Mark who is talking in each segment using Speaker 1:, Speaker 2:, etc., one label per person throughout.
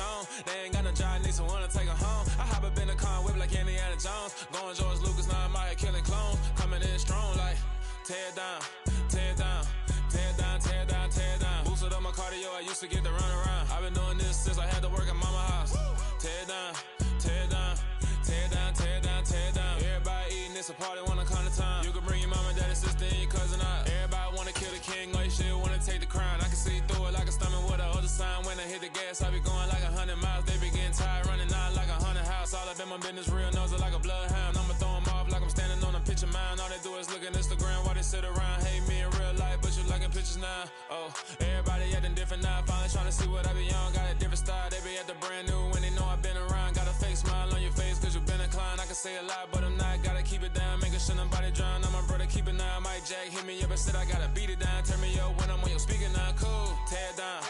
Speaker 1: tone. They ain't got no job, need someone to take her home. I hop up in the car and whip like Indiana Jones. Going George Lucas, now I'm out here killing clones. Coming in strong like tear down, tear down, tear down, tear down, tear down. Boosted up my cardio, I used to get to run around. I've been doing this since I had to work at mama house. Tear down, tear down, tear down, tear down, tear down. Everybody eating, it's a party, wanna come to time. You can bring your mama, daddy, sister, and your cousin out. Everybody wanna kill the king, or you shit wanna take the crown. I can see through it like a stomach with a other sign. When I hit the gas, I be going like 100 miles. They be getting tired, running out like 100 house. All up in my business, real nose like a bloodhound. I'ma throw them off like I'm standing on a picture mound. All they do is look at Instagram while they sit around. Hate me in real life, but you liking pictures now. Oh, everybody acting different now. Finally trying to see what I be on. Got a different style, they be at the brand new when they know I've been around. Got a fake smile on your face cause you been inclined. I can say a lot, but I'm not. Gotta keep it down, making sure nobody drown. I'm my brother, keep it now. Mike Jack hit me up and said I gotta beat it down. Turn me up when I'm on your speaker now. Cool, tear down,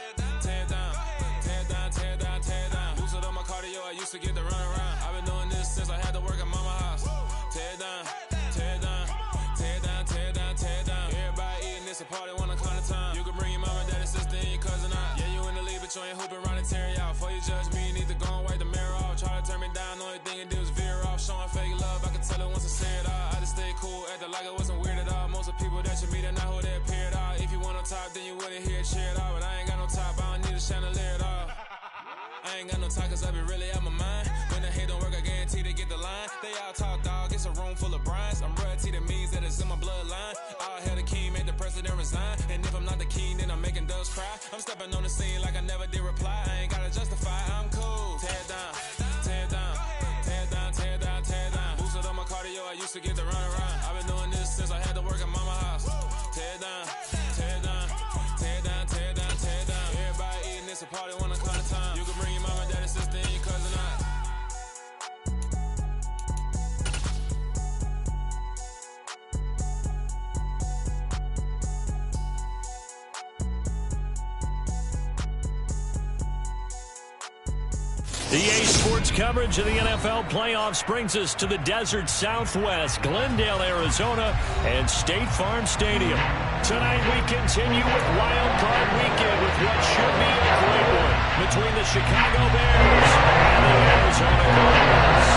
Speaker 1: tear down, tear down, tear down, tear down. Boosted up my cardio, I used to get to run around. I've been doing this since I had to work at mama house. Tear down, tear down, tear down, tear down, tear down. Everybody eating, it's a party, wanna come to time. You can bring your mama, daddy, sister, and your cousin out. Yeah, you in the lead, but you ain't hooping around and tear out. Before you judge me, you need to go and wipe the mirror off. Try to turn me down, only thing you do is veer off. Showing fake love, I can tell it once I say it all. I just stay cool, acting like it wasn't weird at all. Most of the people that you meet are not who they appear at all. If you want on top, then you wouldn't hear it cheer at all. But I ain't got no top, I don't need a chandelier at all. I ain't got no talk cause I be really out my mind. When the hate don't work, I guarantee they get the line. They all talk dog, it's a room full of brinds. I'm royalty, that means that it's in my bloodline. All hell the king, made the president resign. And if I'm not the king, then I'm making doves cry. I'm stepping on the scene like I never did reply. I ain't gotta justify, I'm cool. Tear down, tear down, tear down, tear down, tear down. Boosted up my cardio, I used to get to run around. I've been doing this since I had to work at mama house. Tear down, tear down, tear down, tear down, tear down. Everybody eating, it's a party, wanna come to time. You can bring your mama, daddy, sister, and your cousin out.
Speaker 2: The EA Sports coverage of the NFL playoffs brings us to the desert Southwest, Glendale, Arizona, and State Farm Stadium. Tonight we continue with Wild Card Weekend with what should be a great one between the Chicago Bears and the Arizona Cardinals.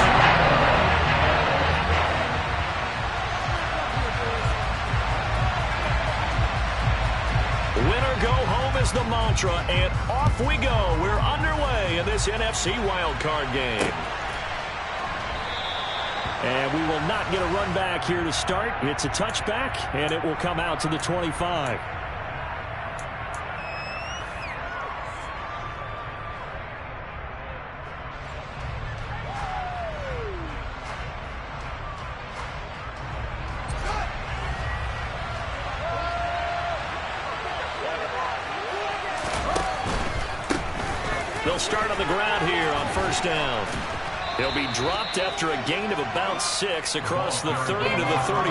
Speaker 2: Winner go home is the mantra, and off we go. We're underway in this NFC wildcard game. And we will not get a run back here to start. It's a touchback, and it will come out to the 25. They'll start on the ground here on first down. He'll be dropped after a gain of about 6 across the 30 to the 31.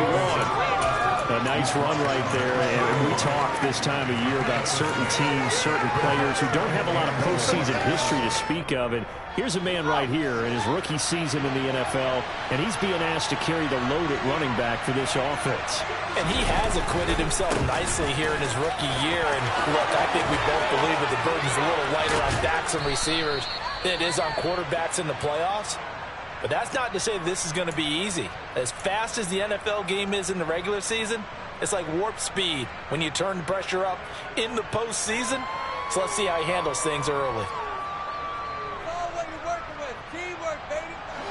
Speaker 2: A nice run right there. And we talk this time of year about certain teams, certain players who don't have a lot of postseason history to speak of. And here's a man right here in his rookie season in the NFL, and he's being asked to carry the load at running back for this offense.
Speaker 3: And he has acquitted himself nicely here in his rookie year. And look, I think we both believe that the burden's a little lighter on backs and receivers than it is on quarterbacks in the playoffs. But that's not to say this is going to be easy. As fast as the NFL game is in the regular season, it's like warp speed when you turn the pressure up in the postseason. So let's see how he handles things early.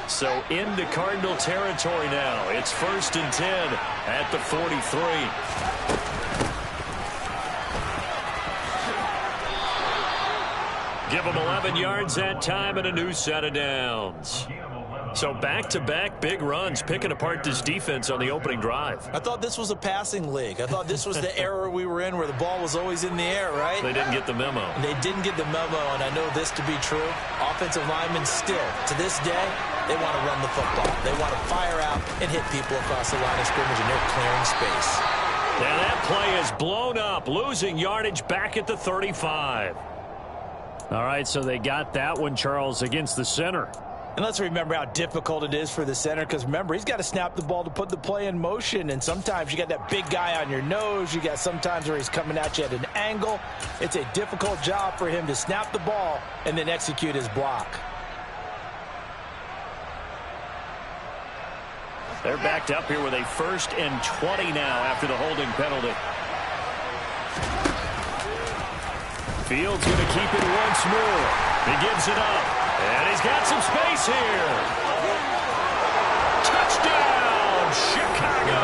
Speaker 2: So into Cardinal territory now. It's 1st and 10 at the 43. Give them 11 yards that time and a new set of downs. So back-to-back big runs, picking apart this defense on the opening drive.
Speaker 3: I thought this was a passing league. I thought this was the era we were in where the ball was always in the air, right?
Speaker 2: They didn't get the memo.
Speaker 3: They didn't get the memo, and I know this to be true. Offensive linemen still, to this day, they want to run the football. They want to fire out and hit people across the line of scrimmage, and they're clearing space.
Speaker 2: Now that play is blown up, losing yardage back at the 35. All right, so they got that one, Charles, against the center.
Speaker 3: And let's remember how difficult it is for the center, because remember, he's got to snap the ball to put the play in motion, and sometimes you got that big guy on your nose. You got sometimes where he's coming at you at an angle. It's a difficult job for him to snap the ball and then execute his block.
Speaker 2: They're backed up here with a 1st and 20 now after the holding penalty. Fields going to keep it once more. He gives it up. And he's got some space here. Touchdown, Chicago.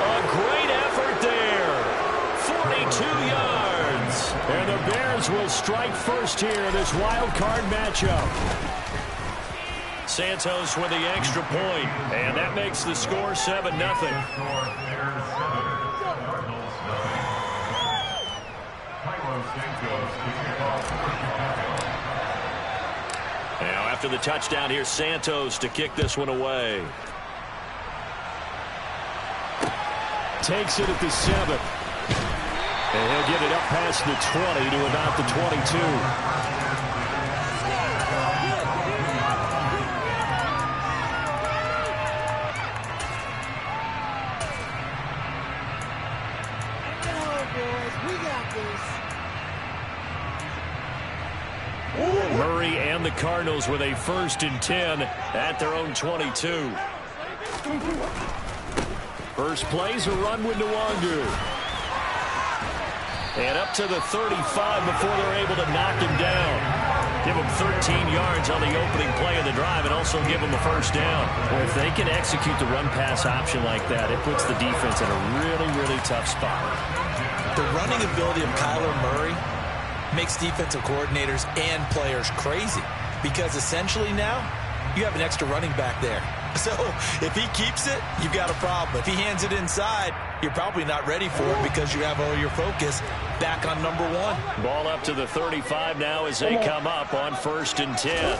Speaker 2: A great effort there. 42 yards. And the Bears will strike first here in this wild card matchup. Santos with the extra point. And that makes the score 7-0. Now after the touchdown, here's Santos to kick this one away. Takes it at the 7. And he'll get it up past the 20 to about the 22. Murray and the Cardinals with a 1st and 10 at their own 22. First play's a run with Nwangu. And up to the 35 before they're able to knock him down. Give him 13 yards on the opening play of the drive and also give him a 1st down. Well, if they can execute the run-pass option like that, it puts the defense in a really, really tough spot.
Speaker 3: The running ability of Kyler Murray makes defensive coordinators and players crazy, because essentially now you have an extra running back there. So if he keeps it, you've got a problem. If he hands it inside, you're probably not ready for it because you have all your focus back on number 1.
Speaker 2: Ball up to the 35 now as they come up on 1st and 10.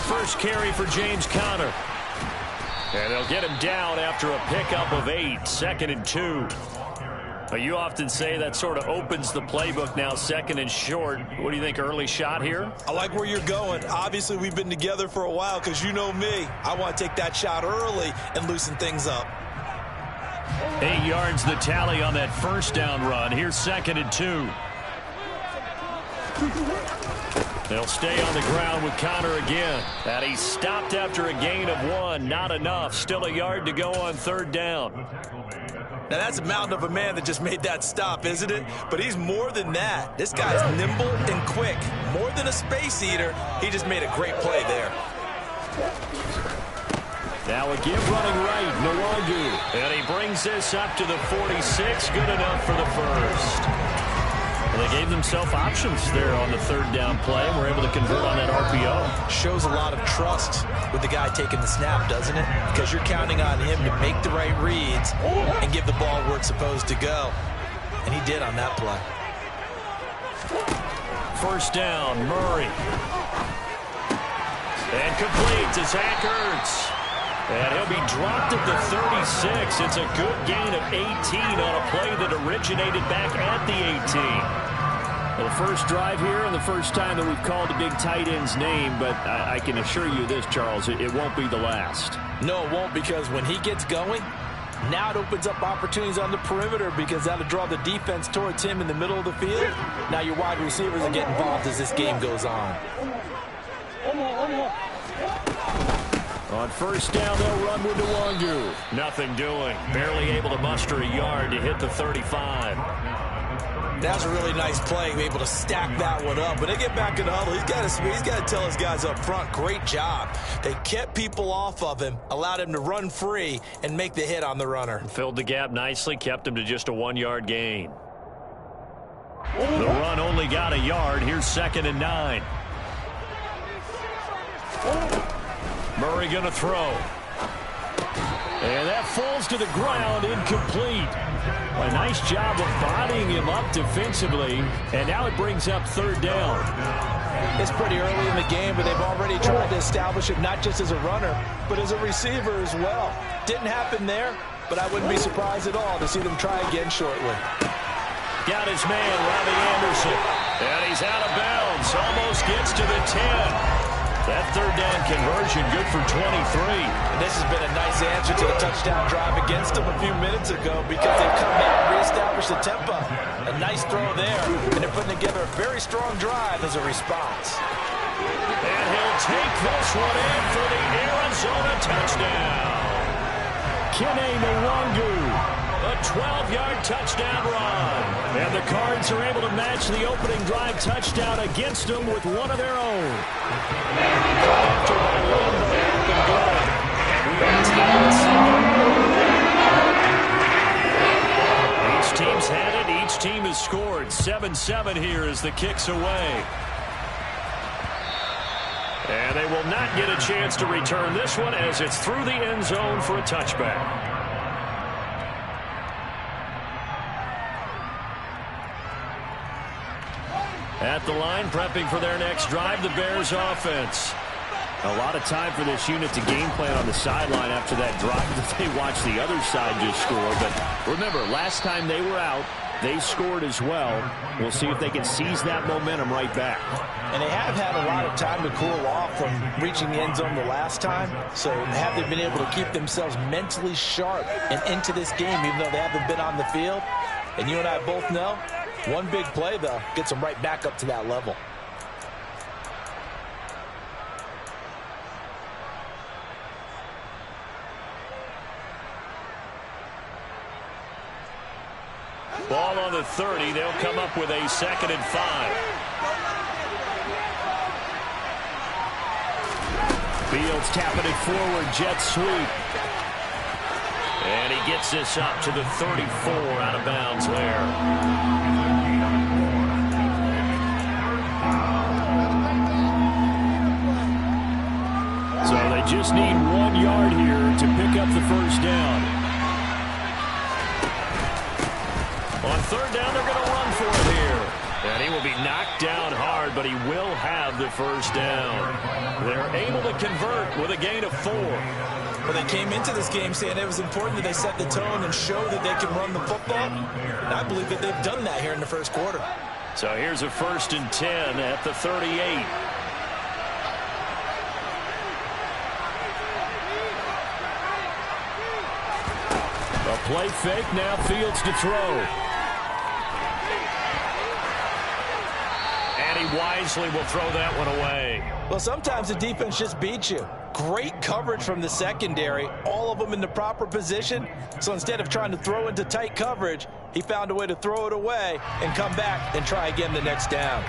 Speaker 2: First carry for James Conner. And they'll get him down after a pickup of 8, 2nd and 2. But you often say that sort of opens the playbook now, 2nd and short. What do you think, early shot here?
Speaker 3: I like where you're going. Obviously, we've been together for a while because you know me. I want to take that shot early and loosen things up.
Speaker 2: 8 yards the tally on that 1st down run. Here's 2nd and 2. They'll stay on the ground with Conner again. And he's stopped after a gain of 1. Not enough. Still a yard to go on 3rd down.
Speaker 3: Now, that's a mountain of a man that just made that stop, isn't it? But he's more than that. This guy's nimble and quick. More than a space eater, he just made a great play there.
Speaker 2: Now a give running right, Nwangu. And he brings this up to the 46. Good enough for the 1st. Well, they gave themselves options there on the 3rd down play, and were able to convert on that RPO.
Speaker 3: Shows a lot of trust with the guy taking the snap, doesn't it? Because you're counting on him to make the right reads and give the ball where it's supposed to go. And he did on that play.
Speaker 2: 1st down, Murray. And complete to Zach Ertz. And he'll be dropped at the 36. It's a good gain of 18 on a play that originated back at the 18. Well, the first drive here and the first time that we've called a big tight end's name, but I can assure you this, Charles, it won't be the last.
Speaker 3: No, it won't, because when he gets going, now it opens up opportunities on the perimeter, because that'll draw the defense towards him in the middle of the field. Now your wide receivers are getting involved as this game goes on.
Speaker 2: On 1st down, they'll run with Nwangu. Nothing doing. Barely able to muster a yard to hit the 35.
Speaker 3: That was a really nice play, able to stack that one up. When they get back in the huddle, he's got to tell his guys up front, great job. They kept people off of him, allowed him to run free, and make the hit on the runner.
Speaker 2: Filled the gap nicely, kept him to just a 1-yard gain. The run only got a yard. Here's 2nd and 9. Murray going to throw. And that falls to the ground, incomplete. A nice job of bodying him up defensively, and now it brings up 3rd down.
Speaker 3: It's pretty early in the game, but they've already tried to establish him not just as a runner, but as a receiver as well. Didn't happen there, but I wouldn't be surprised at all to see them try again shortly.
Speaker 2: Got his man, Robbie Anderson. And he's out of bounds. Almost gets to the 10. That third down conversion good for 23.
Speaker 3: And this has been a nice answer to the touchdown drive against them a few minutes ago because they've come back and reestablished the tempo. A nice throw there, and they're putting together a very strong drive as a response.
Speaker 2: And he'll take this one in for the Arizona touchdown. Kene Nwangu. A 12-yard touchdown run. And the Cards are able to match the opening drive touchdown against them with one of their own. Each team's had it. Each team has scored. 7-7 here as the kick's away. And they will not get a chance to return this one as it's through the end zone for a touchback. At the line, prepping for their next drive, the Bears offense. A lot of time for this unit to game plan on the sideline after that drive that they watched the other side just score. But remember, last time they were out, they scored as well. We'll see if they can seize that momentum right back.
Speaker 3: And they have had a lot of time to cool off from reaching the end zone the last time. So have they been able to keep themselves mentally sharp and into this game, even though they haven't been on the field? And you and I both know, one big play, though, gets them right back up to that level.
Speaker 2: Ball on the 30. They'll come up with a 2nd and 5. Fields tapping it forward. Jet sweep. And he gets this up to the 34 out of bounds there. So they just need 1 yard here to pick up the first down. On 3rd down, they're going to run for it here. And he will be knocked down hard, but he will have the first down. They're able to convert with a gain of 4.
Speaker 3: Well, they came into this game saying it was important that they set the tone and show that they can run the football. And I believe that they've done that here in the first quarter.
Speaker 2: So here's a 1st and 10 at the 38. A play fake, now Fields to throw. And he wisely will throw that one away.
Speaker 3: Well, sometimes the defense just beats you. Great coverage from the secondary, all of them in the proper position. So instead of trying to throw into tight coverage, he found a way to throw it away and come back and try again the next down.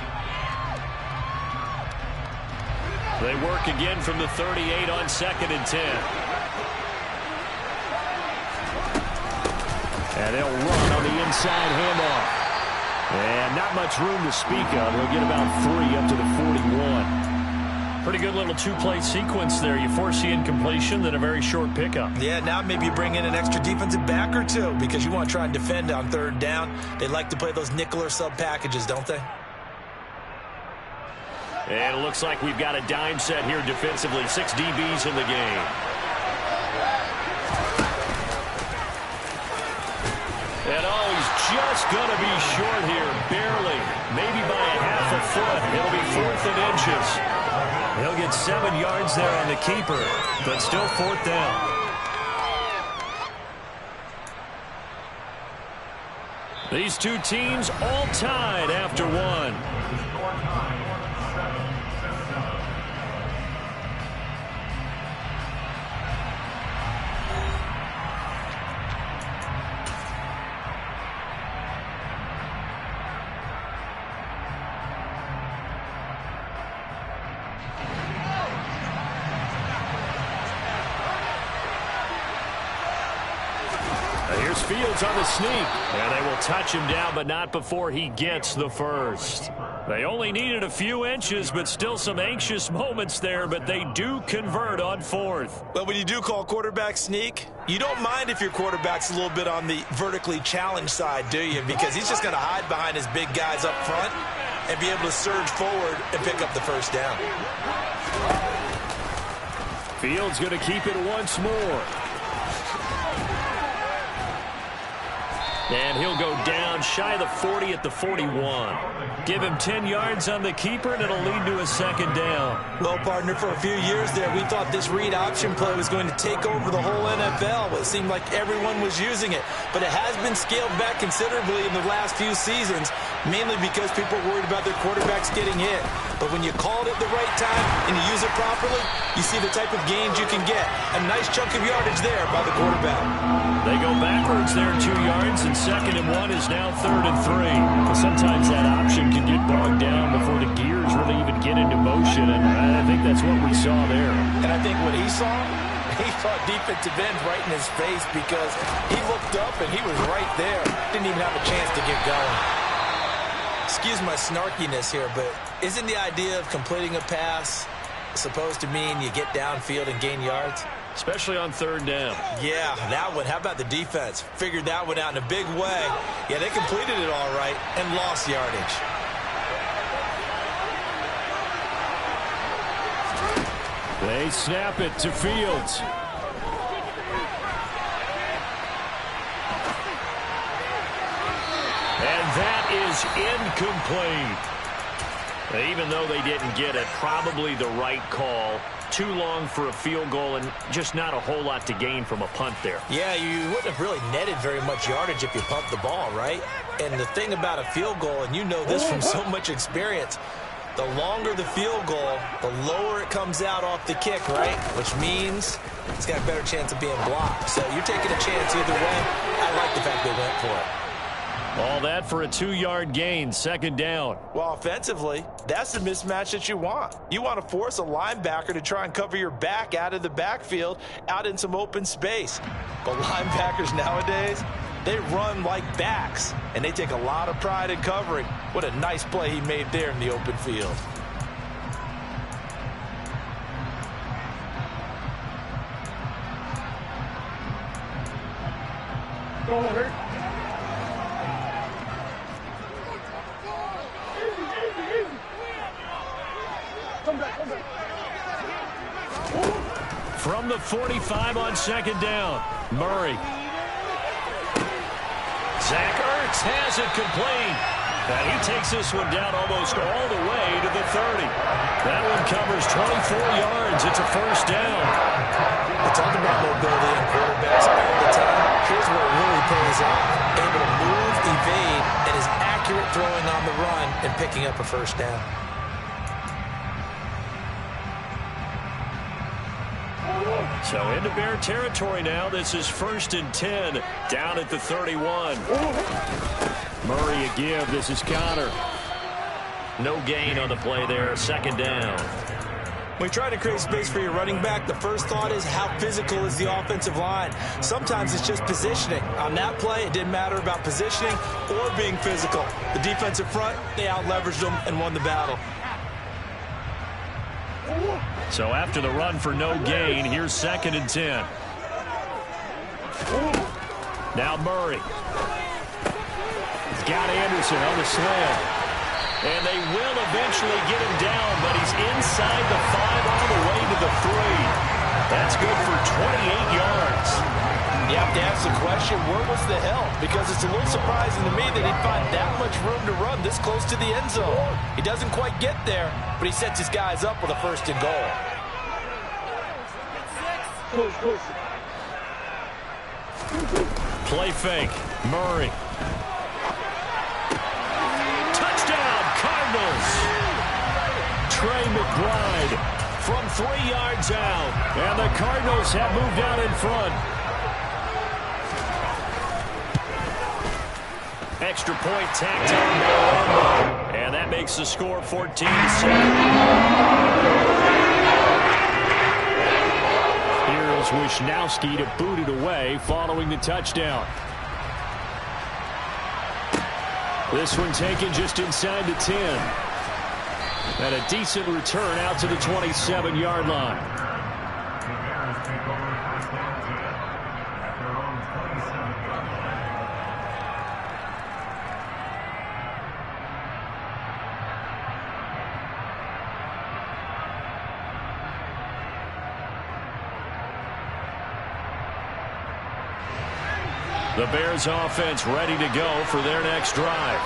Speaker 2: They work again from the 38 on 2nd and 10. And they'll run on the inside handoff. And not much room to speak of. He'll get about 3 up to the 41. Pretty good little 2-play sequence there. You force the incompletion, then a very short pickup.
Speaker 3: Yeah, now maybe you bring in an extra defensive back or two because you want to try and defend on 3rd down. They like to play those nickel or sub packages, don't they?
Speaker 2: And it looks like we've got a dime set here defensively. 6 DBs in the game. And he's just going to be short here, barely, maybe by a half a foot. It'll be 4th and inches. He'll get 7 yards there on the keeper, but still 4th down. These two teams all tied after 1. Fields on the sneak, and they will touch him down, but not before he gets the first. They only needed a few inches, but still some anxious moments there, but they do convert on 4th.
Speaker 3: But when you do call quarterback sneak, you don't mind if your quarterback's a little bit on the vertically challenged side, do you? Because he's just going to hide behind his big guys up front and be able to surge forward and pick up the first down.
Speaker 2: Fields going to keep it once more. And he'll go down shy of the 40 at the 41. Give him 10 yards on the keeper, and it'll lead to a second down.
Speaker 3: Well, partner, for a few years there, we thought this read option play was going to take over the whole NFL. It seemed like everyone was using it. But it has been scaled back considerably in the last few seasons, mainly because people are worried about their quarterbacks getting hit. But when you call it at the right time and you use it properly, you see the type of gains you can get. A nice chunk of yardage there by the quarterback.
Speaker 2: They go backwards there 2 yards, and 2nd and 1 is now 3rd and 3. But sometimes that option can get bogged down before the gears really even get into motion, and I think that's what we saw there.
Speaker 3: And I think what he saw defensive end right in his face, because he looked up and he was right there. Didn't even have a chance to get going. Excuse my snarkiness here, but isn't the idea of completing a pass supposed to mean you get downfield and gain yards?
Speaker 2: Especially on 3rd down.
Speaker 3: Yeah, that one. How about the defense? Figured that one out in a big way. Yeah, they completed it all right and lost yardage.
Speaker 2: They snap it to Fields. And that is incomplete. Even though they didn't get it, probably the right call. Too long for a field goal and just not a whole lot to gain from a punt there.
Speaker 3: Yeah, you wouldn't have really netted very much yardage if you pumped the ball, right? And the thing about a field goal, and you know this from so much experience, the longer the field goal, the lower it comes out off the kick, right? Which means it's got a better chance of being blocked. So you're taking a chance either way. I like the fact they went for it.
Speaker 2: All that for a 2-yard gain, 2nd down.
Speaker 3: Well, offensively, that's the mismatch that you want. You want to force a linebacker to try and cover your back out of the backfield, out in some open space. But linebackers nowadays, they run like backs, and they take a lot of pride in covering. What a nice play he made there in the open field.
Speaker 2: From the 45 on 2nd down, Murray. Zach Ertz has it complete. And he takes this one down almost all the way to the 30. That one covers 24 yards. It's a 1st down.
Speaker 3: We talk about mobility in quarterbacks all the time. Here's where it really pays off. Able to move, evade, and is accurate throwing on the run and picking up a 1st down.
Speaker 2: So into Bear territory now. This is 1st and 10 down at the 31. Murray a give. This is Connor. No gain on the play there. 2nd down.
Speaker 3: When you try to create space for your running back, the first thought is how physical is the offensive line. Sometimes it's just positioning. On that play, it didn't matter about positioning or being physical. The defensive front, they out-leveraged them and won the battle.
Speaker 2: So after the run for no gain, here's 2nd and 10. Now Murray. He's got Anderson on the slam. And they will eventually get him down, but he's inside the 5 all the way to the 3. That's good for 28 yards.
Speaker 3: You have to ask the question, where was the help? Because it's a little surprising to me that he'd find that much room to run this close to the end zone. He doesn't quite get there, but he sets his guys up with a 1st and goal.
Speaker 2: Play fake. Murray. Touchdown, Cardinals. Trey McBride from 3 yards out. And the Cardinals have moved out in front. Extra point tacked on by and that makes the score 14-7. Here's Wisnowski to boot it away following the touchdown. This one taken just inside the 10. And a decent return out to the 27-yard line. The Bears offense ready to go for their next drive.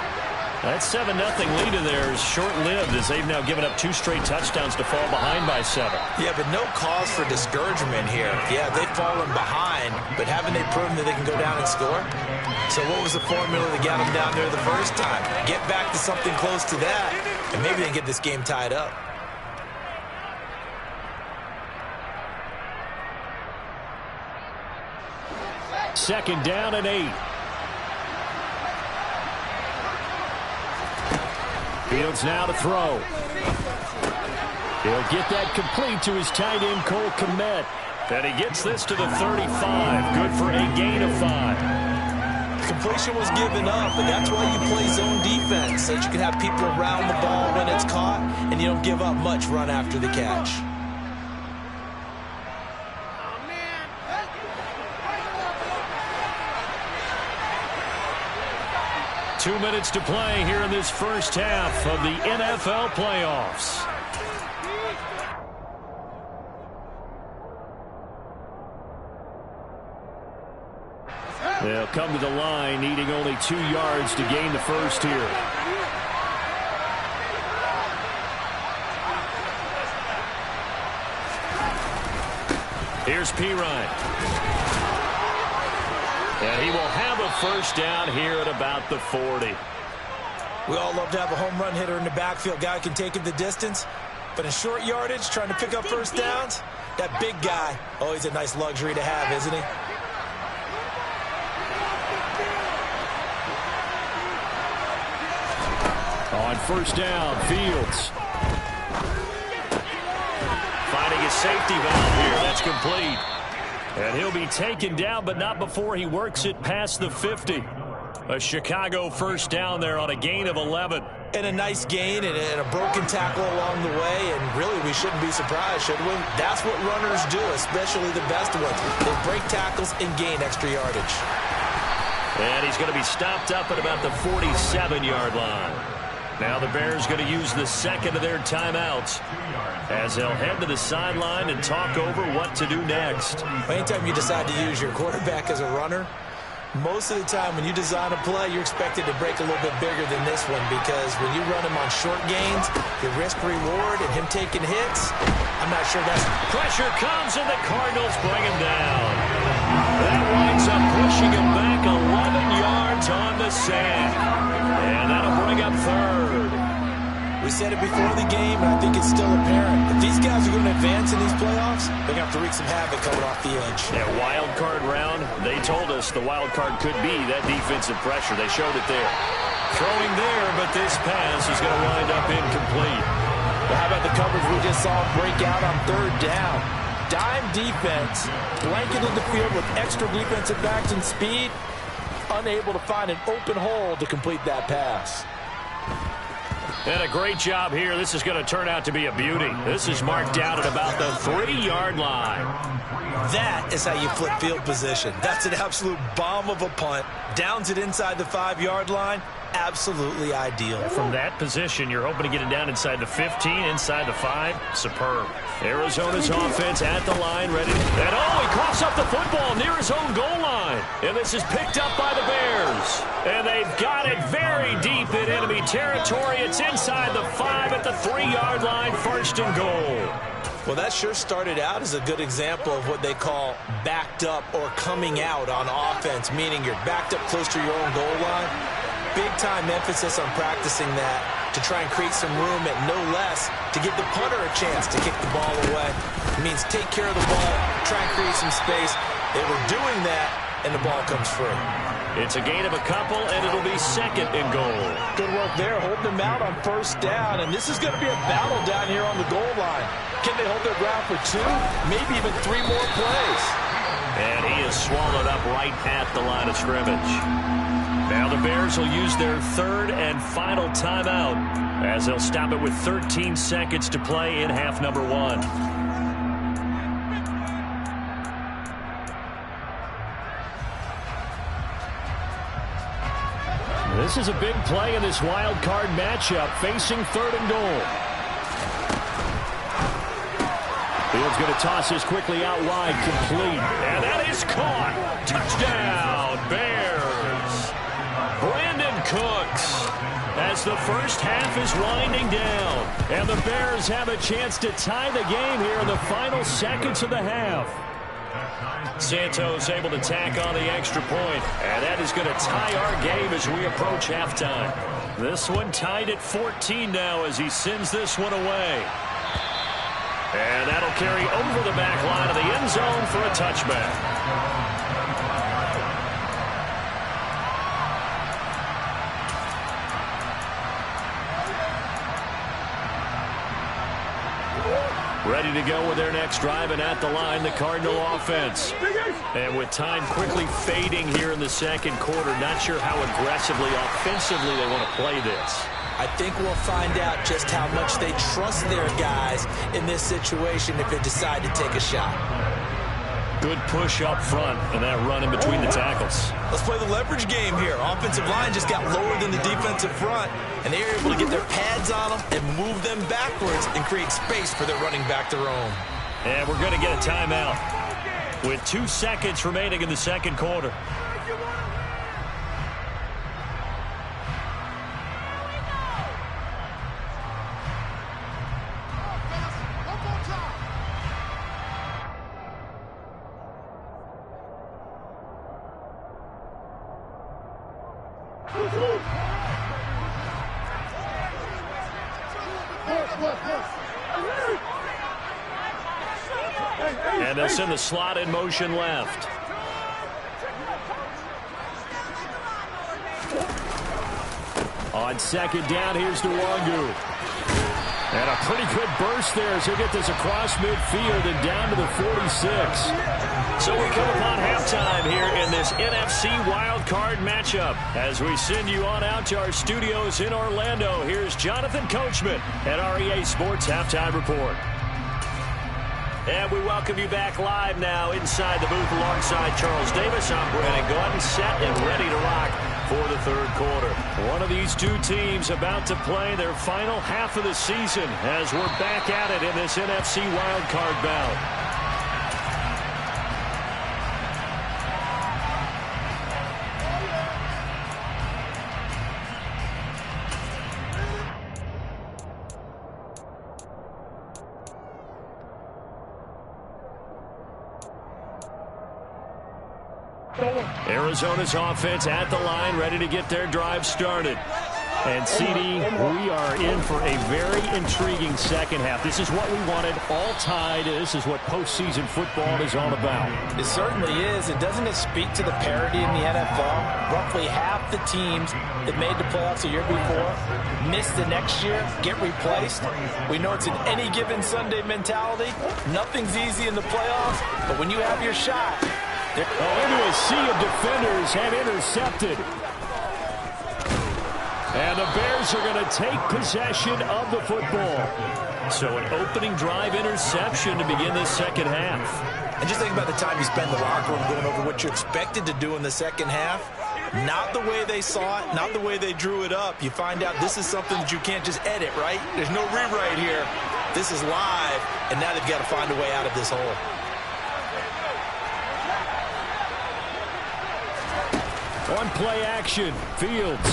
Speaker 2: That 7-0 lead of theirs short-lived as they've now given up 2 straight touchdowns to fall behind by 7.
Speaker 3: Yeah, but no cause for discouragement here. Yeah, they've fallen behind, but haven't they proven that they can go down and score? So what was the formula that got them down there the first time? Get back to something close to that, and maybe they can get this game tied up.
Speaker 2: Second down and 8. Fields now to throw. He'll get that complete to his tight end, Cole Kmet. And he gets this to the 35. Good for a gain of 5.
Speaker 3: Completion was given up, but that's why you play zone defense, so that you can have people around the ball when it's caught, and you don't give up much run after the catch.
Speaker 2: Two minutes to play here in this first half of the NFL playoffs. They'll come to the line needing only 2 yards to gain the first here. Here's Pirine. And he will have a first down here at about the 40.
Speaker 3: We all love to have a home run hitter in the backfield. Guy can take it the distance. But in short yardage, trying to pick up first downs, that big guy, always a nice luxury to have, isn't he?
Speaker 2: On first down, Fields. Finding his safety valve here. That's complete. And he'll be taken down, but not before he works it past the 50. A Chicago first down there on a gain of 11.
Speaker 3: And a nice gain and a broken tackle along the way. And really, we shouldn't be surprised, should we? That's what runners do, especially the best ones. They break tackles and gain extra yardage.
Speaker 2: And he's going to be stopped up at about the 47-yard line. Now the Bears going to use the second of their timeouts as they'll head to the sideline and talk over what to do next.
Speaker 3: Anytime you decide to use your quarterback as a runner, most of the time when you design a play, you're expected to break a little bit bigger than this one, because when you run him on short gains, your risk-reward and him taking hits, I'm not sure that's...
Speaker 2: Pressure comes and the Cardinals bring him down. That winds up pushing him back 11 yards on the sand. And that'll bring up third.
Speaker 3: We said it before the game, and I think it's still apparent. If these guys are going to advance in these playoffs, they're going to have to wreak some havoc coming off the edge.
Speaker 2: Yeah, wild card round, they told us the wild card could be that defensive pressure. They showed it there. Throwing there, but this pass is going to wind up incomplete.
Speaker 3: Well, how about the coverage we just saw break out on third down? Dime defense, blanketed the field with extra defensive backs and speed, unable to find an open hole to complete that pass.
Speaker 2: And a great job here. This is going to turn out to be a beauty. This is marked down at about the 3-yard line.
Speaker 3: That is how you flip field position. That's an absolute bomb of a punt. Downs it inside the 5-yard line. Absolutely ideal.
Speaker 2: From that position, you're hoping to get it down inside the 15, inside the 5. Superb. Arizona's offense at the line, ready. And he coughs up the football near his own goal line. And this is picked up by the Bears. And they've got it very deep in enemy territory. It's inside the 5 at the 3-yard line, first and goal.
Speaker 3: Well, that sure started out as a good example of what they call backed up or coming out on offense, meaning you're backed up close to your own goal line. Big-time emphasis on practicing that to try and create some room at no less to give the punter a chance to kick the ball away. It means take care of the ball, try and create some space. They were doing that, and the ball comes free.
Speaker 2: It's a gain of a couple, and it'll be second and goal.
Speaker 3: Good work there, holding them out on first down, and this is going to be a battle down here on the goal line. Can they hold their ground for 2, maybe even 3 more plays?
Speaker 2: And he is swallowed up right at the line of scrimmage. Now the Bears will use their third and final timeout as they'll stop it with 13 seconds to play in half number 1. This is a big play in this wild card matchup, facing third and goal. Fields going to toss this quickly out wide, complete. And that is caught. Touchdown, Bears. Brandon Cooks. As the first half is winding down. And the Bears have a chance to tie the game here in the final seconds of the half. Santos able to tack on the extra point. And that is going to tie our game as we approach halftime. This one tied at 14 now as he sends this one away. And that'll carry over the back line of the end zone for a touchback. Ready to go with their next drive, and at the line, the Cardinal offense. And with time quickly fading here in the second quarter, not sure how aggressively, offensively they want to play this.
Speaker 3: I think we'll find out just how much they trust their guys in this situation if they decide to take a shot.
Speaker 2: Good push up front, and that run in between the tackles.
Speaker 3: Let's play the leverage game here. Offensive line just got lower than the defensive front, and they were able to get their pads on them and move them backwards and create space for their running back to roam.
Speaker 2: And we're going to get a timeout with 2 seconds remaining in the second quarter. And they'll send the slot in motion left. On second down, here's Nwangu. And a pretty good burst there as he'll get this across midfield and down to the 46. So we come upon halftime here in this NFC wildcard matchup. As we send you on out to our studios in Orlando, here's Jonathan Coachman at our EA Sports Halftime Report. And we welcome you back live now inside the booth alongside Charles Davis. I'm Brandon Gordon, set and ready to rock for the third quarter. One of these two teams about to play their final half of the season as we're back at it in this NFC wildcard bout. Arizona's offense at the line, ready to get their drive started. And, CD, we are in for a very intriguing second half. This is what we wanted, all tied. This is what postseason football is all about.
Speaker 3: It certainly is. And doesn't it speak to the parity in the NFL? Roughly half the teams that made the playoffs a year before miss the next year, get replaced. We know it's an any given Sunday mentality. Nothing's easy in the playoffs, but when you have your shot,
Speaker 2: into a sea of defenders and intercepted. And the Bears are going to take possession of the football. So an opening drive interception to begin this second half.
Speaker 3: And just think about the time you spend in the locker room going over what you expected to do in the second half. Not the way they saw it, not the way they drew it up. You find out this is something that you can't just edit, right? There's no rewrite here. This is live, and now they've got to find a way out of this hole.
Speaker 2: On play action, Fields.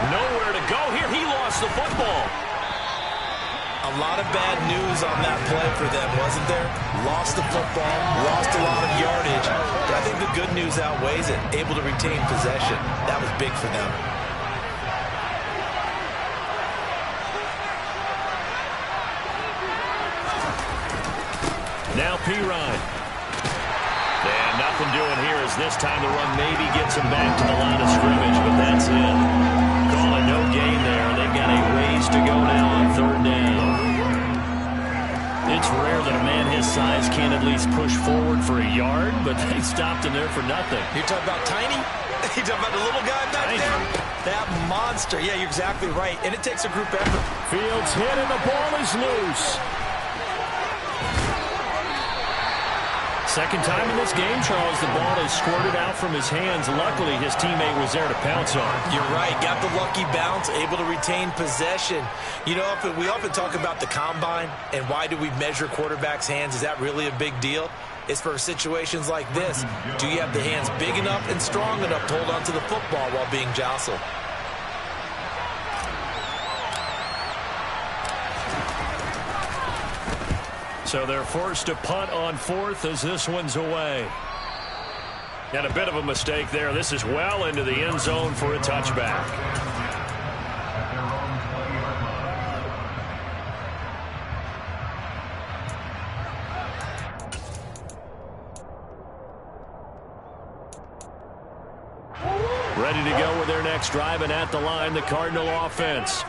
Speaker 2: Nowhere to go here. He lost the football.
Speaker 3: A lot of bad news on that play for them, wasn't there? Lost the football, lost a lot of yardage. But I think the good news outweighs it. Able to retain possession. That was big for them.
Speaker 2: Now Pirine. And nothing doing here as this time the run maybe gets him back to the line of scrimmage, but that's it. Calling no gain there. They've got a ways to go now on third down. It's rare that a man his size can't at least push forward for a yard, but they stopped him there for nothing.
Speaker 3: You're talking about tiny? You're talking about the little guy back there? That monster. Yeah, you're exactly right. And it takes a group effort.
Speaker 2: Fields hit and the ball is loose. Second time in this game, Charles, the ball has squirted out from his hands. Luckily, his teammate was there to pounce on.
Speaker 3: You're right. Got the lucky bounce, able to retain possession. You know, we often talk about the combine and why do we measure quarterbacks' hands. Is that really a big deal? It's for situations like this. Do you have the hands big enough and strong enough to hold onto the football while being jostled?
Speaker 2: So they're forced to punt on fourth as this one's away. And a bit of a mistake there. This is well into the end zone for a touchback. Ready to go with their next drive, and at the line, the Cardinal offense.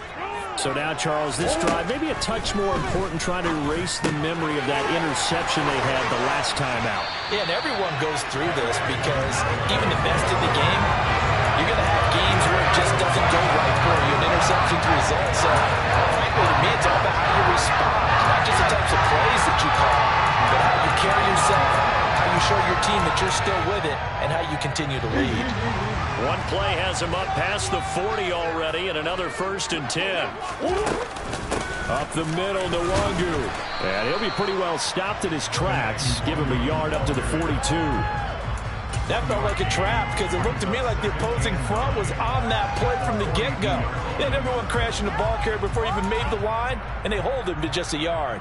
Speaker 2: So now, Charles, this drive maybe a touch more important, trying to erase the memory of that interception they had the last time out.
Speaker 3: Yeah, and everyone goes through this because even the best in the game, you're going to have games where it just doesn't go right for you. An interception's the result. So, frankly, to me, it's all about how you respond. Not just the types of plays that you call, but how you carry yourself, how you show your team that you're still with it, and how you continue to lead.
Speaker 2: One play has him up past the 40 already, and another 1st and 10. Up the middle, Nwangu. And he'll be pretty well stopped in his tracks. Give him a yard up to the 42.
Speaker 3: That felt like a trap because it looked to me like the opposing front was on that play from the get-go. They had everyone crashing the ball carrier before he even made the line, and they hold him to just a yard.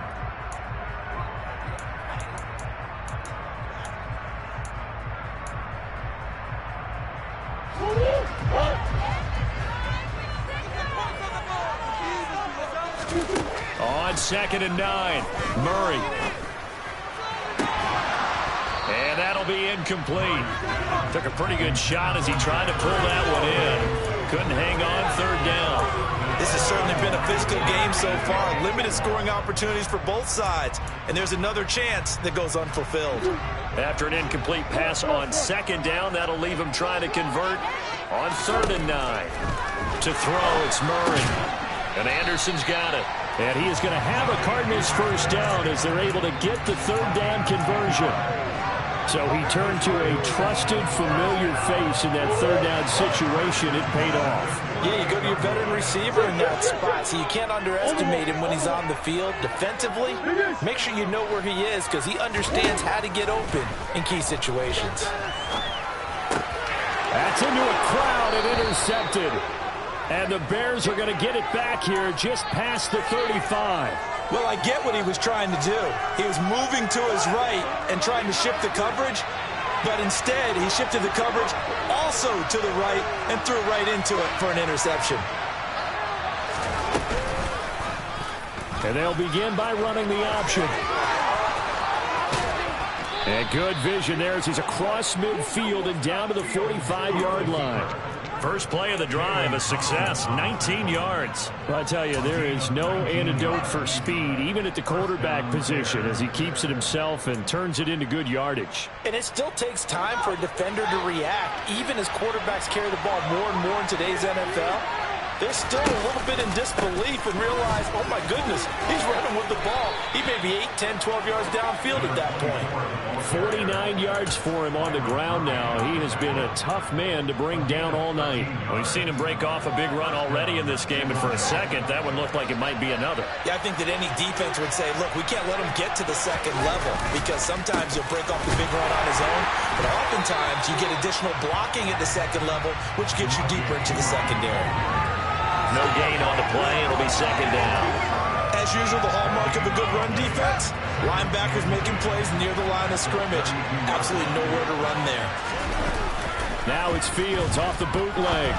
Speaker 2: On 2nd and 9, Murray. And that'll be incomplete. Took a pretty good shot as he tried to pull that one in. Couldn't hang on 3rd down.
Speaker 3: This has certainly been a physical game so far. Limited scoring opportunities for both sides. And there's another chance that goes unfulfilled.
Speaker 2: After an incomplete pass on 2nd down, that'll leave him trying to convert on 3rd and 9. To throw, it's Murray. And Anderson's got it. And he is going to have a Cardinals 1st down as they're able to get the 3rd down conversion. So he turned to a trusted, familiar face in that 3rd down situation. It paid off.
Speaker 3: Yeah, you go to your veteran receiver in that spot, so you can't underestimate him when he's on the field. Defensively, make sure you know where he is because he understands how to get open in key situations.
Speaker 2: That's into a crowd and intercepted. And the Bears are going to get it back here just past the 35.
Speaker 3: Well, I get what he was trying to do. He was moving to his right and trying to shift the coverage, but instead he shifted the coverage also to the right and threw right into it for an interception.
Speaker 2: And they'll begin by running the option. And good vision there as he's across midfield and down to the 45-yard line. First play of the drive, a success, 19 yards. Well, I tell you, there is no antidote for speed, even at the quarterback position, as he keeps it himself and turns it into good yardage.
Speaker 3: And it still takes time for a defender to react, even as quarterbacks carry the ball more and more in today's NFL. They're still a little bit in disbelief and realize, oh my goodness, he's running with the ball. He may be 8, 10, 12 yards downfield at that point.
Speaker 2: 49 yards for him on the ground now. He has been a tough man to bring down all night. We've seen him break off a big run already in this game, and for a second, that one looked like it might be another.
Speaker 3: Yeah, I think that any defense would say, look, we can't let him get to the second level because sometimes he'll break off the big run on his own, but oftentimes you get additional blocking at the second level, which gets you deeper into the secondary.
Speaker 2: No gain on the play. It'll be 2nd down.
Speaker 3: As usual, the hallmark of a good run defense, linebackers making plays near the line of scrimmage. Absolutely nowhere to run there.
Speaker 2: Now it's Fields off the bootleg.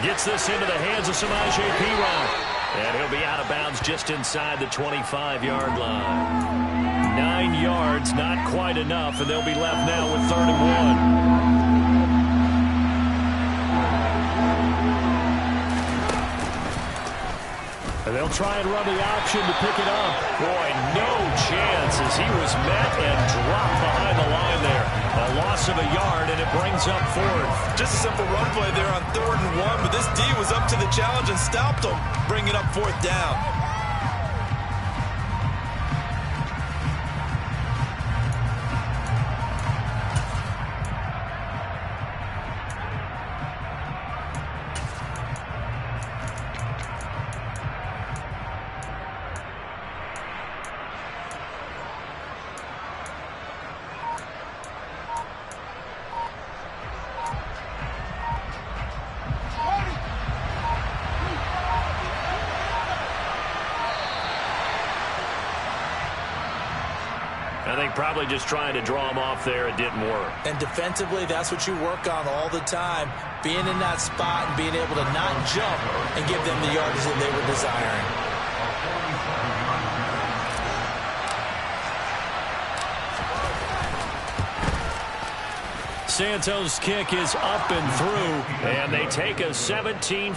Speaker 2: Gets this into the hands of Samaje Perine. And he'll be out of bounds just inside the 25-yard line. 9 yards, not quite enough, and they'll be left now with 3rd and 1. And they'll try and run the option to pick it up. Boy, no chance as he was met and dropped behind the line there. A loss of a yard, and it brings up 4th.
Speaker 3: Just a simple run play there on 3rd and 1, but this D was up to the challenge and stopped him, bringing up 4th down.
Speaker 2: I think probably just trying to draw him off there, it didn't work.
Speaker 3: And defensively, that's what you work on all the time. Being in that spot and being able to not jump and give them the yardage that they were desiring.
Speaker 2: Santos' kick is up and through, and they take a 17-14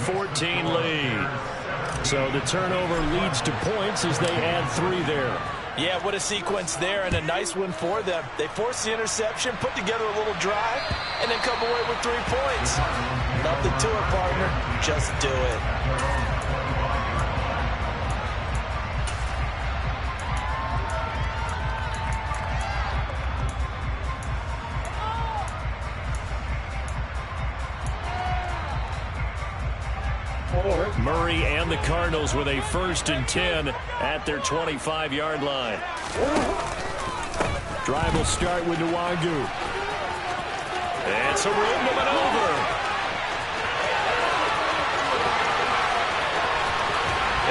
Speaker 2: lead. So the turnover leads to points as they add 3 there.
Speaker 3: Yeah, what a sequence there, and a nice one for them. They force the interception, put together a little drive, and then come away with 3 points. Nothing to it, partner. Just do it.
Speaker 2: Murray and the Cardinals with a 1st and 10 at their 25-yard line. Drive will start with Nwangu. And some room to maneuver.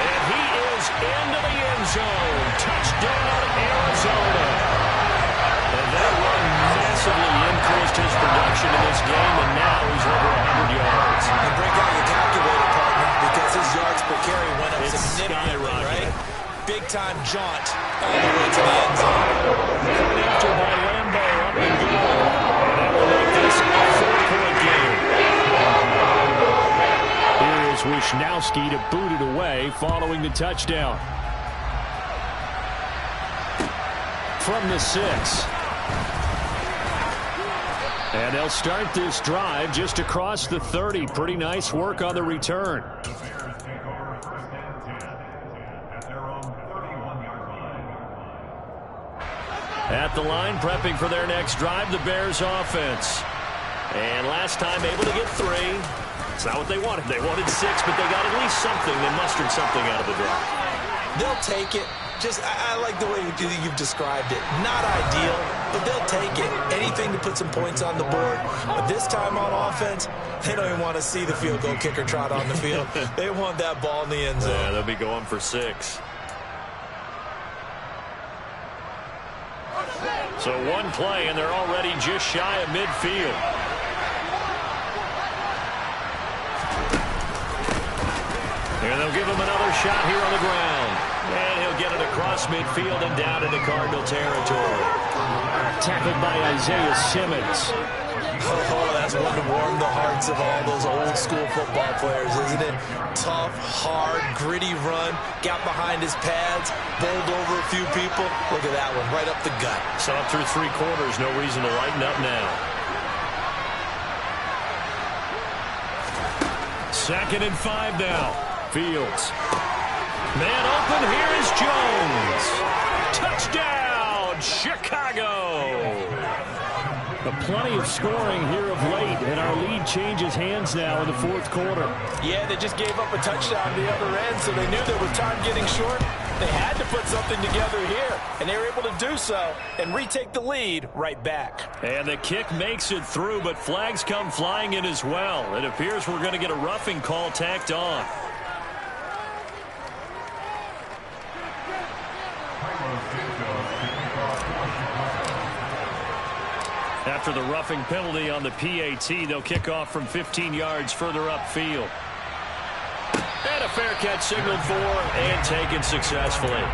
Speaker 2: And he is into the end zone. Touchdown, Arizona. And that run massively increased his production in this game, and now he's over 100 yards.
Speaker 3: And break out your calculator, partner, because his yards per carry went up significantly, right? Big-time jaunt all the way to the end zone.
Speaker 2: After by Lambo up and go. That will make this a 4-point game. Here is Wishnowski to boot it away following the touchdown. From the 6. And they'll start this drive just across the 30. Pretty nice work on the return. At the line, prepping for their next drive, the Bears offense. And last time able to get 3. It's not what they wanted. They wanted 6, but they got at least something. They mustered something out of the drive.
Speaker 3: They'll take it. I like the way you've described it. Not ideal, but they'll take it. Anything to put some points on the board. But this time on offense, they don't even want to see the field goal kicker trot on the field. They want that ball in the end zone.
Speaker 2: Yeah, they'll be going for 6. So 1 play, and they're already just shy of midfield. And they'll give him another shot here on the ground. And he'll get it across midfield and down into Cardinal territory. Tackled by Isaiah Simmons.
Speaker 3: Oh, that's one to warm the hearts of all those old school football players, isn't it? Tough, hard, gritty run. Got behind his pads, bowled over a few people. Look at that one, right up the gut.
Speaker 2: So up through 3 quarters, no reason to lighten up now. 2nd and 5 now. Fields. Man open, here is Jones. Touchdown, Chicago. Plenty of scoring here of late, and our lead changes hands now in the 4th quarter.
Speaker 3: Yeah, they just gave up a touchdown to the other end, so they knew that with time getting short, they had to put something together here, and they were able to do so and retake the lead right back.
Speaker 2: And the kick makes it through, but flags come flying in as well. It appears we're going to get a roughing call tacked on. After the roughing penalty on the PAT, they'll kick off from 15 yards further upfield. And a fair catch signaled for and taken successfully.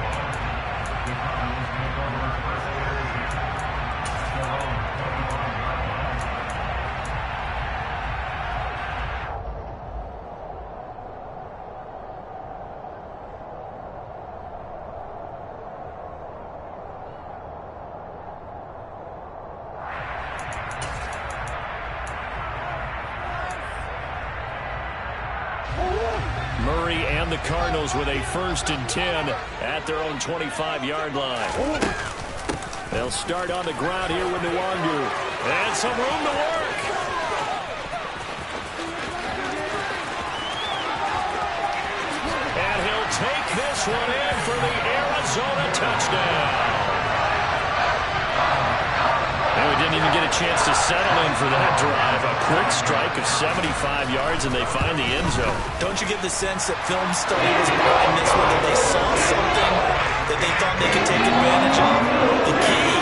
Speaker 2: Murray and the Cardinals with a 1st and 10 at their own 25-yard line. They'll start on the ground here with Nwangu. And some room to work. And he'll take this one in for the Arizona touchdown. And we didn't even get a chance to settle in for that drive. A quick strike of 75 yards, and they find the end zone.
Speaker 3: Don't you get the sense that film study was behind this one, that they saw something that they thought they could take advantage of? The key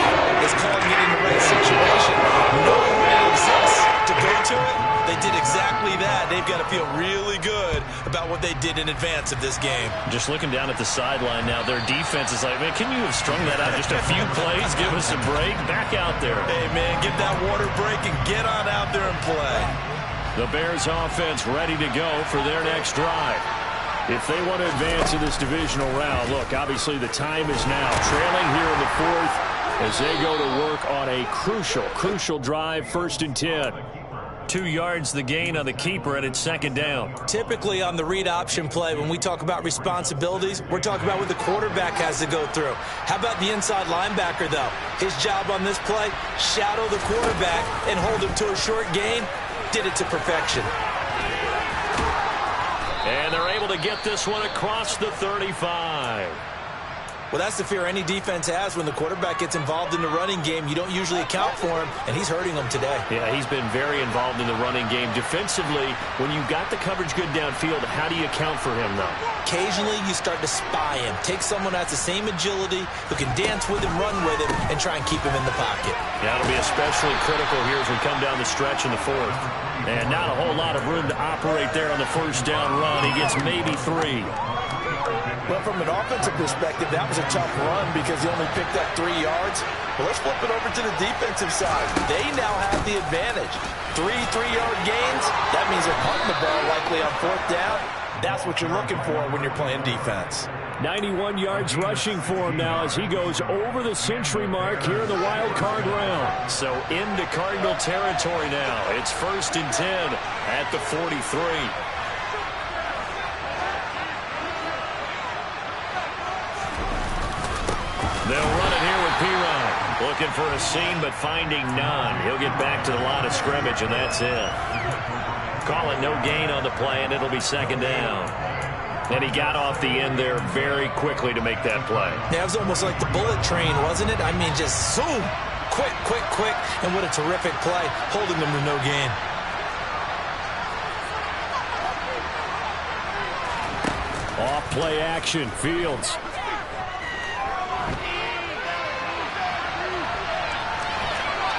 Speaker 3: they've got to feel really good about what they did in advance of this game.
Speaker 2: Just looking down at the sideline now, their defense is like, man, can you have strung that out just a few plays? Give us a break. Back out there.
Speaker 3: Hey, man, give that water break and get on out there and play.
Speaker 2: The Bears offense ready to go for their next drive. If they want to advance in this divisional round, look, obviously the time is now. Trailing here in the fourth as they go to work on a crucial drive, 1st and 10. 2 yards the gain on the keeper, and it's 2nd down.
Speaker 3: Typically on the read option play, when we talk about responsibilities, we're talking about what the quarterback has to go through. How about the inside linebacker, though? His job on this play, shadow the quarterback and hold him to a short gain. Did it to perfection.
Speaker 2: And they're able to get this one across the 35.
Speaker 3: Well, that's the fear any defense has when the quarterback gets involved in the running game. You don't usually account for him, and he's hurting them today.
Speaker 2: Yeah, he's been very involved in the running game. Defensively, when you've got the coverage good downfield, how do you account for him, though?
Speaker 3: Occasionally, you start to spy him. Take someone who has the same agility, who can dance with him, run with him, and try and keep him in the pocket.
Speaker 2: Yeah, it'll be especially critical here as we come down the stretch in the 4th. And not a whole lot of room to operate there on the 1st down run. He gets maybe 3.
Speaker 3: Well, from an offensive perspective, that was a tough run because he only picked up 3 yards. Well, let's flip it over to the defensive side. They now have the advantage. 3 3-yard gains. That means they're punting the ball likely on 4th down. That's what you're looking for when you're playing defense.
Speaker 2: 91 yards rushing for him now as he goes over the century mark here in the wild card round. So into Cardinal territory now. It's 1st and 10 at the 43. They'll run it here with P-Rod. Looking for a seam, but finding none. He'll get back to the line of scrimmage, and that's it. Call it no gain on the play, and it'll be 2nd down. And he got off the end there very quickly to make that play.
Speaker 3: Yeah, it was almost like the bullet train, wasn't it? I mean, just zoom. Quick. And what a terrific play, holding them to no gain.
Speaker 2: Off play action, Fields.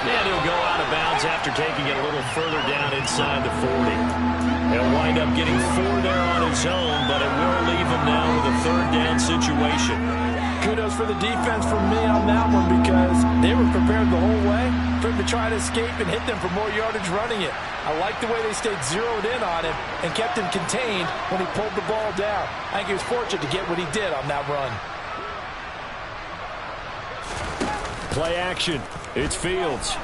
Speaker 2: And he'll go out of bounds after taking it a little further down inside the 40. He'll wind up getting 4 there on his own, but it will leave him now with a 3rd down situation.
Speaker 3: Kudos for the defense from me on that one because they were prepared the whole way for him to try to escape and hit them for more yardage running it. I like the way they stayed zeroed in on him and kept him contained when he pulled the ball down. I think he was fortunate to get what he did on that run.
Speaker 2: Play action. It's Fields.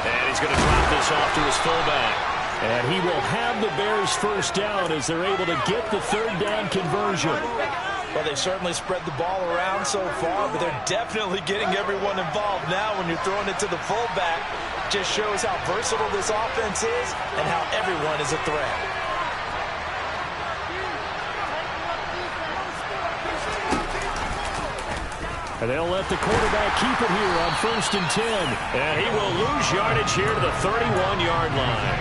Speaker 2: And he's going to drop this off to his fullback. And he will have the Bears 1st down as they're able to get the 3rd down conversion.
Speaker 3: Well, they certainly spread the ball around so far, but they're definitely getting everyone involved now when you're throwing it to the fullback. Just shows how versatile this offense is and how everyone is a threat.
Speaker 2: And they'll let the quarterback keep it here on 1st and 10. And he will lose yardage here to the 31-yard line.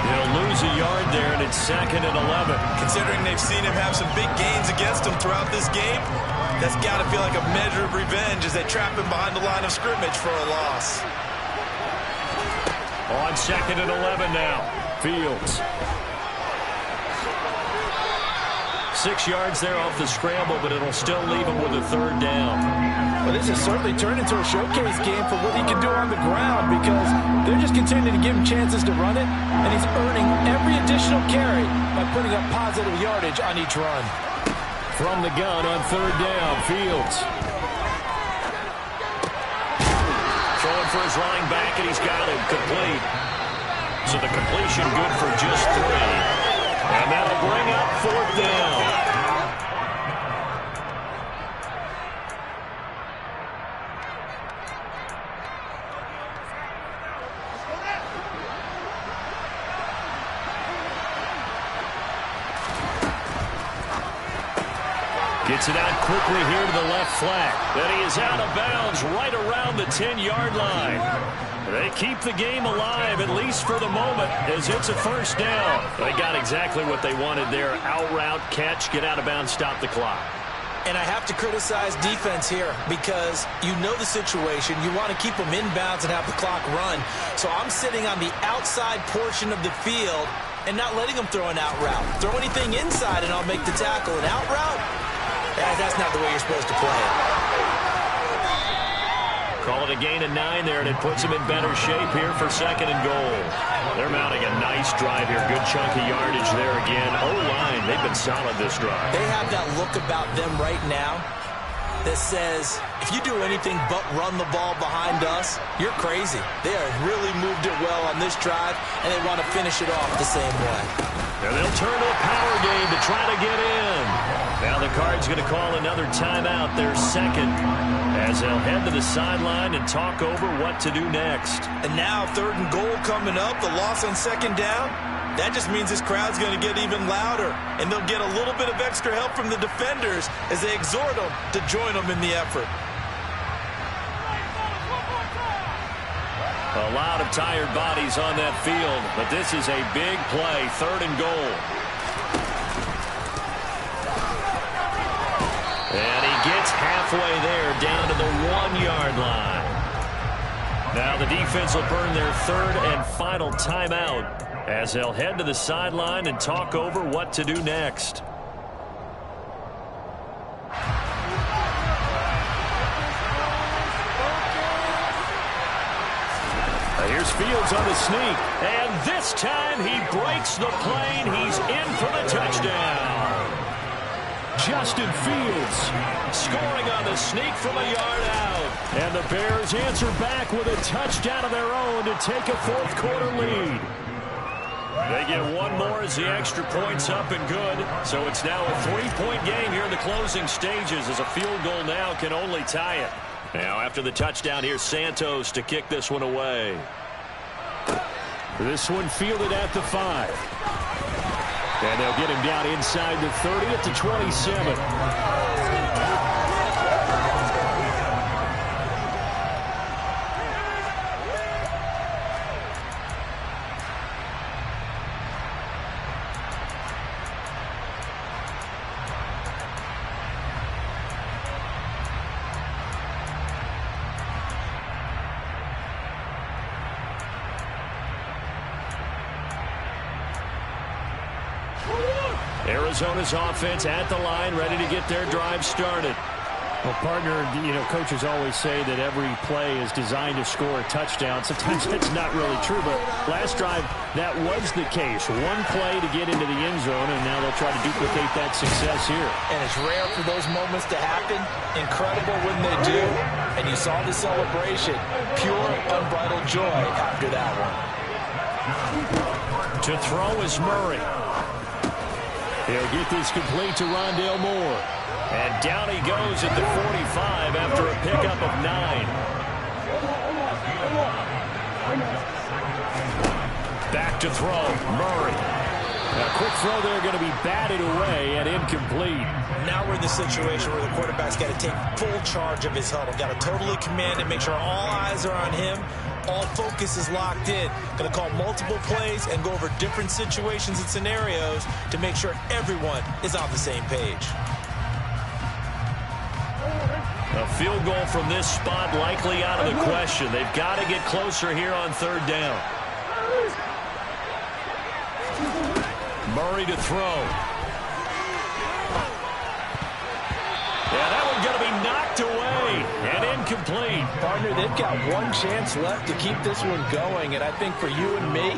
Speaker 2: He'll lose a yard there, and it's 2nd and 11.
Speaker 3: Considering they've seen him have some big gains against him throughout this game, that's got to feel like a measure of revenge as they trap him behind the line of scrimmage for a loss.
Speaker 2: On 2nd and 11 now, Fields. 6 yards there off the scramble, but it'll still leave him with a 3rd down.
Speaker 3: Well, this has certainly turned into a showcase game for what he can do on the ground because they're just continuing to give him chances to run it, and he's earning every additional carry by putting up positive yardage on each run.
Speaker 2: From the gun on 3rd down, Fields. Throwing for his running back, and he's got him complete. So the completion good for just 3. And that'll bring up 4th down. Gets it out quickly here to the left flat. Then he is out of bounds right around the 10-yard line. They keep the game alive, at least for the moment, as it's a 1st down. They got exactly what they wanted there. Out route, catch, get out of bounds, stop the clock.
Speaker 3: And I have to criticize defense here because you know the situation. You want to keep them inbounds and have the clock run. So I'm sitting on the outside portion of the field and not letting them throw an out route. Throw anything inside and I'll make the tackle. An out route? That's not the way you're supposed to play it.
Speaker 2: Call it a gain of 9 there, and it puts them in better shape here for 2nd and goal. They're mounting a nice drive here. Good chunk of yardage there again. O-line, they've been solid this drive.
Speaker 3: They have that look about them right now that says, if you do anything but run the ball behind us, you're crazy. They have really moved it well on this drive, and they want to finish it off the same way.
Speaker 2: And they'll turn to a power game to try to get in. Now the Cards going to call another timeout, their 2nd, as they'll head to the sideline and talk over what to do next.
Speaker 3: And now 3rd and goal coming up, the loss on 2nd down. That just means this crowd's going to get even louder, and they'll get a little bit of extra help from the defenders as they exhort them to join them in the effort.
Speaker 2: A lot of tired bodies on that field, but this is a big play, 3rd and goal. And he gets halfway there, down to the 1-yard line. Now the defense will burn their 3rd and final timeout as they'll head to the sideline and talk over what to do next. Here's Fields on the sneak, and this time he breaks the plane. He's in for the touchdown. Justin Fields scoring on the sneak from a yard out. And the Bears answer back with a touchdown of their own to take a 4th quarter lead. They get one more as the extra point's up and good. So it's now a 3-point game here in the closing stages as a field goal now can only tie it. Now after the touchdown, here's Santos to kick this one away. This one fielded at the 5. And they'll get him down inside the 30 at the 27. Arizona's offense at the line, ready to get their drive started.
Speaker 4: Well, partner, coaches always say that every play is designed to score a touchdown. Sometimes that's not really true, but last drive, that was the case. One play to get into the end zone, and now they'll try to duplicate that success here.
Speaker 3: And it's rare for those moments to happen. Incredible when they do. And you saw the celebration. Pure, unbridled joy after that one.
Speaker 2: To throw is Murray. He'll get this complete to Rondale Moore. And down he goes at the 45 after a pickup of 9. Back to throw, Murray. A quick throw there going to be batted away and incomplete.
Speaker 3: Now we're in the situation where the quarterback's got to take full charge of his huddle. Got to totally command it, make sure all eyes are on him. All focus is locked in. Going to call multiple plays and go over different situations and scenarios to make sure everyone is on the same page.
Speaker 2: A field goal from this spot likely out of the question. They've got to get closer here on 3rd down. Murray to throw. Yeah, that one's going to be knocked away and incomplete.
Speaker 3: Partner, they've got one chance left to keep this one going, and I think for you and me,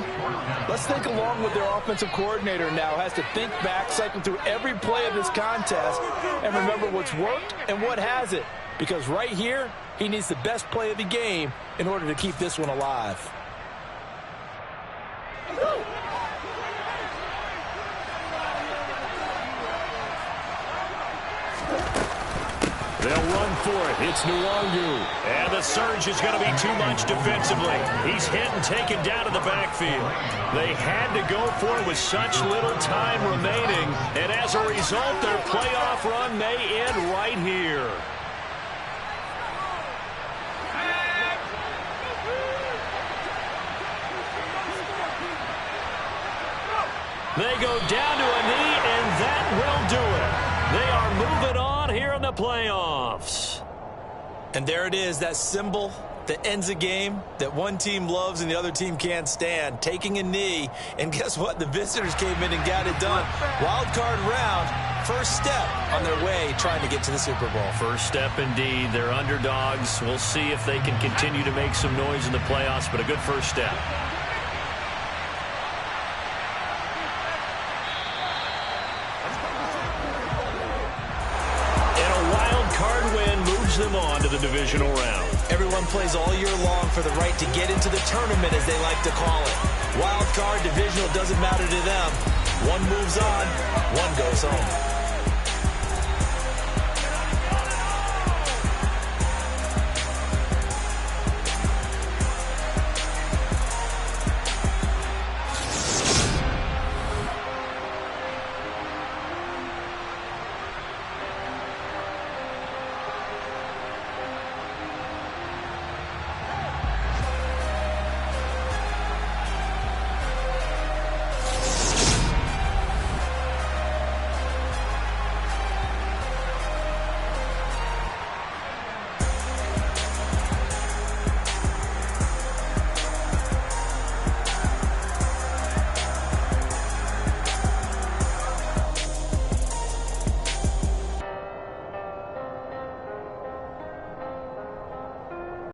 Speaker 3: let's think along with their offensive coordinator now. Has to think back, cycle through every play of this contest, and remember what's worked and what hasn't. Because right here, he needs the best play of the game in order to keep this one alive.
Speaker 2: They'll run for it. It's Nwangu. And the surge is going to be too much defensively. He's hit and taken down to the backfield. They had to go for it with such little time remaining. And as a result, their playoff run may end right here. They go down to a knee, and that will do it. They are moving on here in the the playoffs.
Speaker 3: And there it is, that symbol that ends a game that one team loves and the other team can't stand, taking a knee. And guess what? The visitors came in and got it done. Wild card round, first step on their way trying to get to the Super Bowl.
Speaker 2: First step indeed. They're underdogs. We'll see if they can continue to make some noise in the playoffs, but a good first step. Them on to the divisional round.
Speaker 3: Everyone plays all year long for the right to get into the tournament, as they like to call it. Wild card, divisional, doesn't matter to them. One moves on, one goes home.